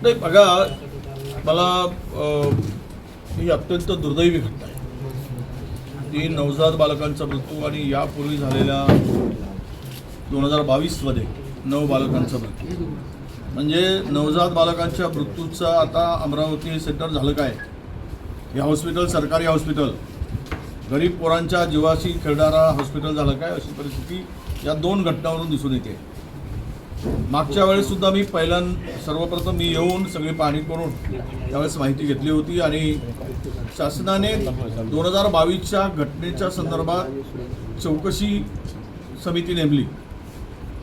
नाही बघा, मला ही अत्यंत दुर्दैवी घटना आहे. ती नवजात बालकांचा मृत्यू आणि यापूर्वी झालेल्या 2022मध्ये 9 बालकांचा मृत्यू. म्हणजे नवजात बालकांच्या मृत्यूचा आता अमरावती सेंटर झालं काय? हे हॉस्पिटल सरकारी हॉस्पिटल गरीब पोरांच्या जीवाशी खेळणारा हॉस्पिटल झालं काय? अशी परिस्थिती या 2 घटनांवरून दिसून येते. मागच्या वेळेससुद्धा मी सर्वप्रथम मी येऊन सगळी पाहणी करून त्यावेळेस माहिती घेतली होती आणि शासनाने 2022च्या घटनेच्या संदर्भात चौकशी समिती नेमली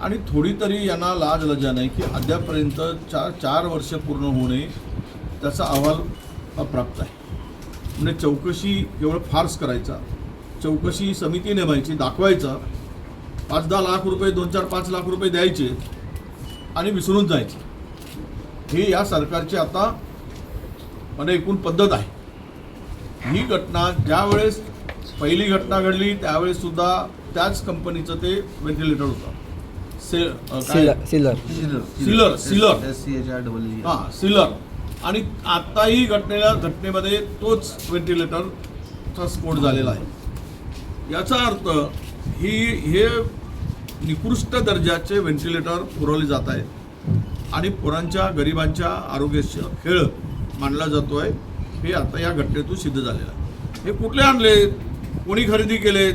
आणि थोडी तरी यांना लाजलज्जा नाही की अद्यापपर्यंत 4 वर्ष पूर्ण होणे त्याचा अहवाल अप्राप्त आहे. म्हणजे चौकशी केवळ फार्स करायचा, चौकशी समिती नेमायची, दाखवायचा, 5-10 लाख रुपये 2-4-5 लाख रुपये द्यायचे आणि विसरून जायचे. ही या सरकारची आता म्हणजे एकूण पद्धत आहे. ही घटना ज्यावेळेस पहिली घटना घडली त्यावेळेस सुद्धा त्याच कंपनीचं ते व्हेंटिलेटर होतं, सिलर. आणि आताही घटनेमध्ये तोच व्हेंटिलेटरचा स्फोट झालेला आहे. याचा अर्थ हे निकृष्ट दर्जाचे व्हेंटिलेटर पुरवले जात आहेत आणि पोरांच्या गरिबांच्या आरोग्याचा खेळ मानला जातो आहे. हे आता या घटनेतून सिद्ध झालेलं आहे. हे कुठले आणलेत, कोणी खरेदी केलेत?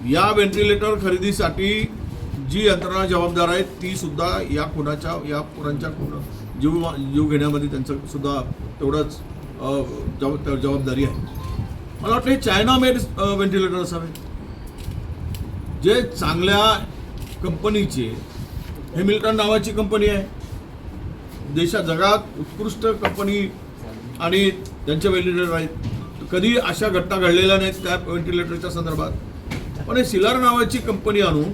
या व्हेंटिलेटर खरेदीसाठी जी यंत्रणा जबाबदार आहे ती सुद्धा या पोरांच्या जीव घेण्यामध्ये त्यांचं सुद्धा तेवढंच जबाबदारी आहे. मला वाटतं हे चायना मेड व्हेंटिलेटर असावे, जे चांगल्या कंपनीचे. हॅमिल्टन नावाची कंपनी आहे, जगात उत्कृष्ट कंपनी आणि त्यांचे व्हेंटिलेटर आहेत. कधी अशा घटना घडलेल्या नाहीत त्या व्हेंटिलेटरच्या संदर्भात. पण हे सिलर नावाची कंपनी आणून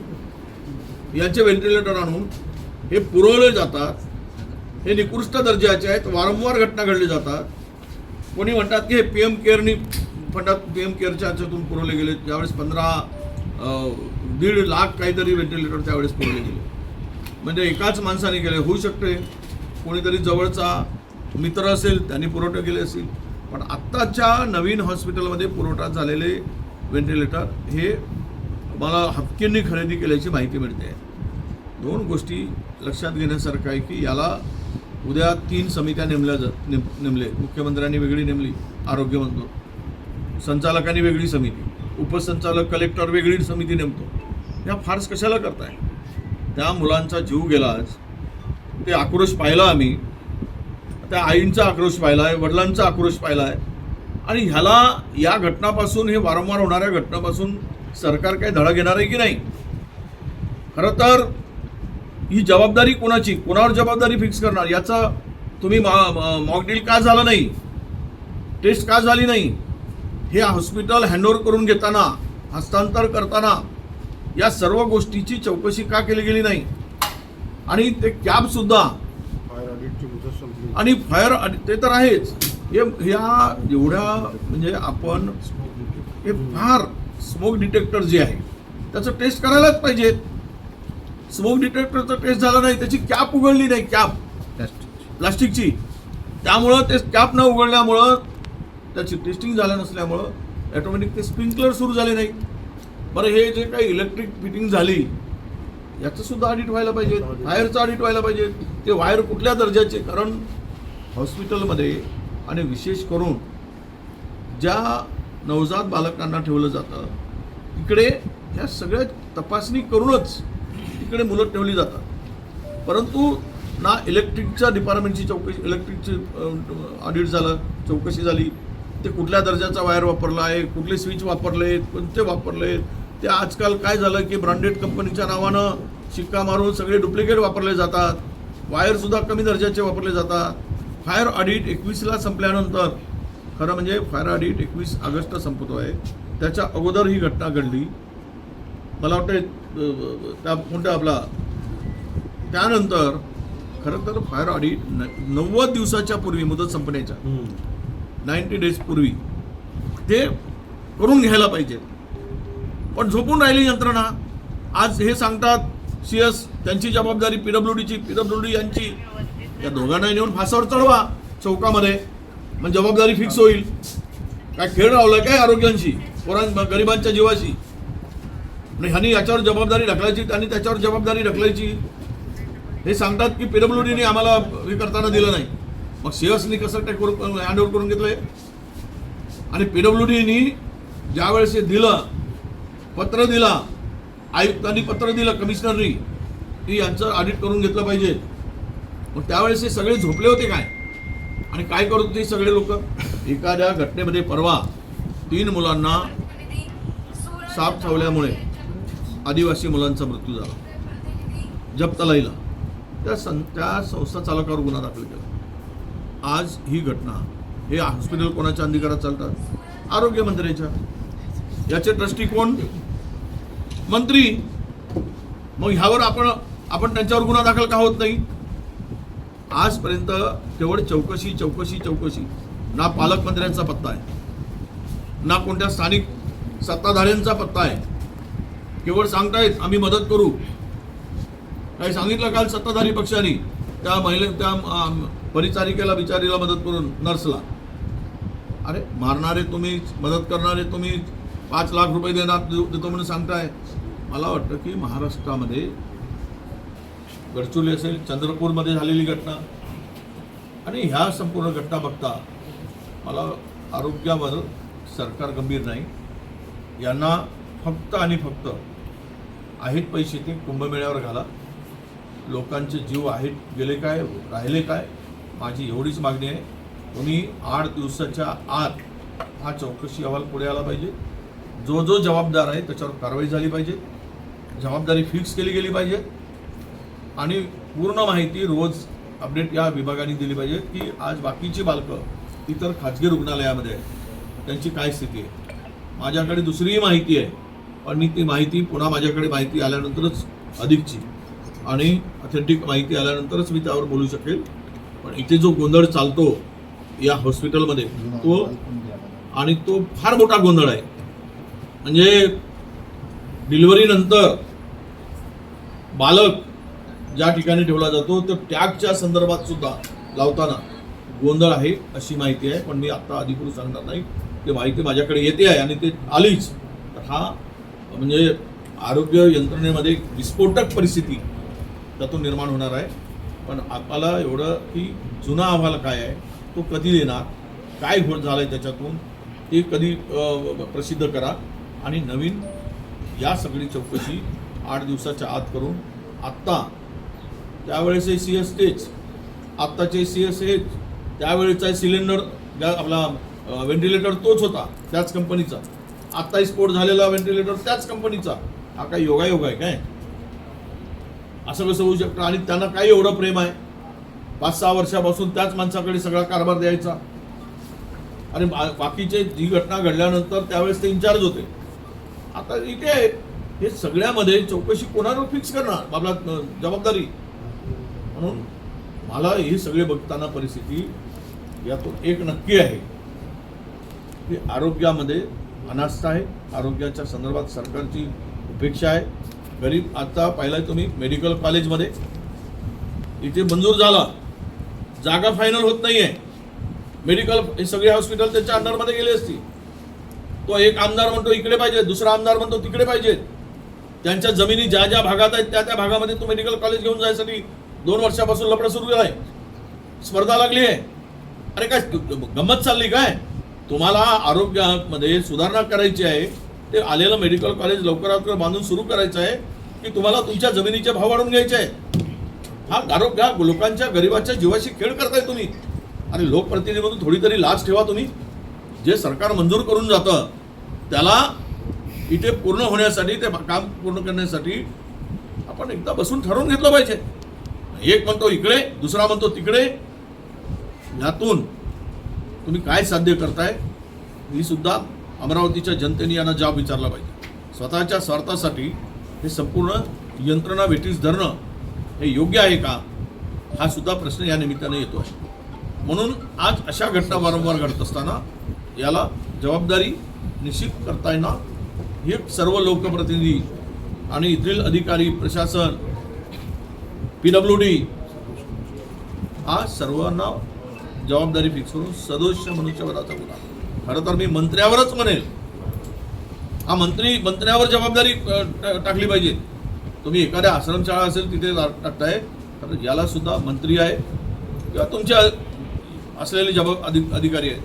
यांचे व्हेंटिलेटर आणून हे पुरवले जातात. हे निकृष्ट दर्जाचे आहेत, वारंवार घटना घडली जातात. कोणी म्हणतात की हे PM केअरनी फंडात PM केअरच्या ह्याच्यातून पुरवले गेले. त्यावेळेस 1.5 लाख काहीतरी व्हेंटिलेटर त्यावेळेस पुरवले गेले. म्हणजे एकाच माणसाने केले. होऊ शकते कोणीतरी जवळचा मित्र असेल त्यांनी पुरवठा केले असेल. पण आत्ताच्या नवीन हॉस्पिटलमध्ये पुरवठा झालेले व्हेंटिलेटर हे मला हक्कींनी खरेदी केल्याची माहिती मिळते. 2 गोष्टी लक्षात घेण्यासारखं आहे की याला उद्या 3 समित्या नेमले. मुख्यमंत्र्यांनी वेगळी नेमली, आरोग्यमंत्री, संचालकांनी वेगळी समिती, उपसंचालक कलेक्टर वेगळी समिती नेमतो. या फार्स कशाला करताय? त्या मुलांचा जीव गेला, ते आक्रोश पाहिला आम्ही. त्या आईंचा आक्रोश पाहिला आहे, वडिलांचा आक्रोश पाहिला आहे. आणि ह्याला या घटनापासून, हे वारंवार होणाऱ्या घटनापासून सरकार काय धडा घेणार आहे की नाही? खरं तर ही जबाबदारी कोणाची, कोणावर जबाबदारी फिक्स करणार? याचा तुम्ही मॉकड्रिल का झालं नाही, टेस्ट का झाली नाही, हे हॉस्पिटल हँडओव्हर करून घेताना, हस्तांतर करताना या सर्व गोष्टीची चौकशी का केली गेली नाही? आणि ते कॅब सुद्धा आणि फायर ते तर आहेच. ह्या एवढ्या म्हणजे आपण हे फार स्मोक डिटेक्टर जे आहे त्याचं टेस्ट करायलाच पाहिजे. स्मोक डिटेक्टरचं टेस्ट झालं नाही, त्याची कॅप उघडली नाही, कॅप प्लास्टिकची. त्यामुळं ते कॅप न उघडल्यामुळं, त्याची टेस्टिंग झालं नसल्यामुळं ऑटोमॅटिक ते स्प्रिंकलर सुरू झाले नाही. बरं, हे जे काही इलेक्ट्रिक फिटिंग झाली याचं सुद्धा ऑडिट व्हायला पाहिजे, वायरचं ऑडिट व्हायला पाहिजे. ते वायर कुठल्या दर्जाचे? कारण हॉस्पिटलमध्ये आणि विशेष करून ज्या नवजात बालकांना ठेवलं जातं इकडे ह्या सगळ्या तपासणी करूनच इकडे मुलं ठेवली जातात. परंतु ना इलेक्ट्रिकच्या डिपार्टमेंटची चौकशी, इलेक्ट्रिकचं ऑडिट झालं, चौकशी झाली, ते कुठल्या दर्जाचा वायर वापरला आहे, कुठले स्विच वापरले, कोणते वापरले. ते आजकाल काय झालं की ब्रँडेड कंपनीच्या नावानं शिक्का मारून सगळे डुप्लिकेट वापरले जातात. वायरसुद्धा कमी दर्जाचे वापरले जातात. फायर ऑडिट 21ला संपल्यानंतर, खरं म्हणजे फायर ऑडिट 21 ऑगस्ट संपतो आहे, त्याच्या अगोदर ही घटना घडली. मला वाटतं त्या कोणत्या आपला त्यानंतर खरं तर फायर ऑडिट 90 दिवसाच्या पूर्वी, मुदत संपण्याच्या 90 डेज पूर्वी ते करून घ्यायला पाहिजे. पण झोपून राहिली यंत्रणा. आज हे सांगतात CS त्यांची जबाबदारी, PWD यांची. त्या दोघांना नेऊन फासावर चढवा चौकामध्ये, मग जबाबदारी फिक्स होईल. काय खेळ लावलाय काय आरोग्यांशी, गरिबांच्या जीवाशी? आणि ह्यांनी याच्यावर जबाबदारी ढकलायची, त्यांनी त्याच्यावर जबाबदारी ढकलायची. हे सांगतात की PWDने आम्हाला हे करताना दिलं नाही. मग शेअर्सनी कसं ते हँडओव्हर करून घेतलंय? आणि PWDनी ज्यावेळेस हे दिलं, पत्र दिला, आयुक्तांनी पत्र दिलं कमिशनरनी की यांचं ऑडिट करून घेतलं पाहिजे, मग त्यावेळेस हे सगळे झोपले होते काय? आणि काय करत होते सगळे लोक? एखाद्या घटनेमध्ये परवा 3 मुलांना साप चावल्यामुळे आदिवासी मुलांचा मृत्यू झाला जपतलाईला. त्या संस्था चालकावर गुन्हा दाखल केला. आज ही घटना, हे हॉस्पिटल कोणाच्या अधिकारात चालतात? आरोग्यमंत्र्याच्या. याचे ट्रस्टी कोण? मंत्री. मग ह्यावर आपण त्यांच्यावर गुन्हा दाखल का होत नाही? आजपर्यंत केवळ चौकशी. ना पालकमंत्र्यांचा पत्ता आहे, ना कोणत्या स्थानिक सत्ताधाऱ्यांचा पत्ता आहे. केवळ सांगतायत आम्ही मदत करू. काही सांगितलं काल सत्ताधारी पक्षाने त्या परिचारिकेला बिचारीला मदत करून, नर्सला? अरे मारणारे तुम्ही, मदत करणारे तुम्ही, 5 लाख रुपये देतो म्हणून सांगताय. मला वाटतं की महाराष्ट्रामध्ये गडचिरोली असेल, चंद्रपूरमध्ये झालेली घटना आणि ह्या संपूर्ण घटना बघता मला आरोग्यावर सरकार गंभीर नाही. यांना फक्त आणि फक्त आहेत पैसे ते कुंभमेळ्यावर घाला. लोकांचे जीव आहेत गेले काय, राहिले काय? माझी एवढीच मागणी आहे. तुम्ही 8 दिवसाच्या आत हा चौकशी अहवाल पुढे आला पाहिजे. जो जबाबदार आहे त्याच्यावर कारवाई झाली पाहिजे. जबाबदारी फिक्स केली गेली पाहिजे आणि पूर्ण माहिती रोज अपडेट या विभागाने दिली पाहिजे की आज बाकीची बालकं इतर खाजगी रुग्णालयामध्ये त्यांची काय स्थिती आहे. माझ्याकडे दुसरीही माहिती आहे, पण मी ती माहिती पुन्हा माझ्याकडे माहिती आल्यानंतरच अधिकची आणि ऑथेंटिक माहिती आल्यानंतरच मी त्यावर बोलू शकेल. पण इथे जो गोंधळ चालतो या हॉस्पिटलमध्ये तो फार मोठा गोंधळ आहे. म्हणजे डिलिव्हरीनंतर बालक ज्या ठिकाणी ठेवला जातो तर टॅगच्या संदर्भात सुद्धा लावताना गोंधळ आहे अशी माहिती आहे. पण मी आता अधिकृत सांगणार नाही. ते माहिती माझ्याकडे येते आहे आणि ते आलीच तर हा म्हणजे आरोग्य यंत्रणेमध्ये विस्फोटक परिस्थिती त्यातून निर्माण होणार आहे. पण आपल्याला एवढं की जुना अहवाल काय आहे, तो कधी देणार, काय घोळ झाला आहे त्याच्यातून ते कधी प्रसिद्ध करा आणि नवीन या सगळी चौकशी 8 दिवसाच्या आत करून आत्ता त्यावेळेसही CS तेच, आत्ताचे CS हेच, त्यावेळेचा सिलेंडर आपला व्हेंटिलेटर तोच होता त्याच कंपनीचा, आत्ताही स्फोट झालेला व्हेंटिलेटर त्याच कंपनीचा. हा काय योगायोग आहे काय? असं कसं होऊ शकतं? आणि त्यांना काय एवढं प्रेम आहे? 5-6 वर्षापासून त्याच माणसाकडे सगळा कारभार द्यायचा. आणि बाकीचे जी घटना घडल्यानंतर त्यावेळेस ते इन्चार्ज होते. आता इथे हे सगळ्यामध्ये चौकशी कोणावर फिक्स करणार आपला जबाबदारी? म्हणून मला हे सगळे बघताना परिस्थिती यातून एक नक्की आहे की आरोग्यामध्ये अनास्था आहे. आरोग्याच्या संदर्भात सरकारची उपेक्षा आहे. गरीब आता पाहिलं तुम्ही मेडिकल कॉलेजमध्ये इथे मंजूर झाला, जागा फायनल होत नाही आहे. मेडिकल हे सगळे हॉस्पिटल त्याच्या अंडरमध्ये गेले असती. तो एक आमदार म्हणतो इकडे पाहिजे, दुसरा आमदार म्हणतो तिकडे पाहिजे. त्यांच्या जमिनी ज्या ज्या भागात आहेत त्या भागामध्ये तो मेडिकल कॉलेज घेऊन जायसाठी 2 वर्षापासून लफडं सुरू आहे, स्पर्धा लागली आहे. अरे काय गंमत चालली काय? तुम्हाला आरोग्यामध्ये सुधारणा करायची आहे, ते आलेलं मेडिकल कॉलेज लवकरात लवकर बांधून सुरू करायचं आहे की तुम्हाला तुमच्या जमिनीचे भाव वाढवून घ्यायचे आहे? हा आरोग्य लोकांच्या गरिबाच्या जीवाशी खेळ करताय तुम्ही. अरे लोकप्रतिनिधी म्हणून थोडी तरी लाज ठेवा तुम्ही. जे सरकार मंजूर करून जातं त्याला इथे पूर्ण होण्यासाठी, ते काम पूर्ण करण्यासाठी आपण एकदा बसून ठरवून घेतलं पाहिजे. एक म्हणतो इकडे, दुसरा म्हणतो तिकडे. यातून तुम्ही काय साध्य करताय ही सुद्धा अमरावतीच्या जनतेने यांना जाब विचारला पाहिजे. स्वतःच्या स्वार्थासाठी हे संपूर्ण यंत्रणा वेठीस धरणं हे योग्य आहे का, हा सुद्धा प्रश्न या निमित्ताने येतो आहे. म्हणून आज अशा घटना वारंवार घडत असताना याला जबाबदारी निश्चित करता येणार. हे सर्व लोकप्रतिनिधी आणि इथील अधिकारी, प्रशासन, PWD हा सर्वांना जबाबदारी फिक्स करून सदोष मनुष्यवधाचा गुन्हा. खरं तर मी मंत्र्यावरच म्हणेल, हा मंत्र्यावर जबाबदारी टाकली पाहिजे. तुम्ही एखाद्या आश्रमशाळा असेल तिथे टाकताय, तर याला सुद्धा मंत्री आहे किंवा तुमच्या असलेले अधिकारी आहेत,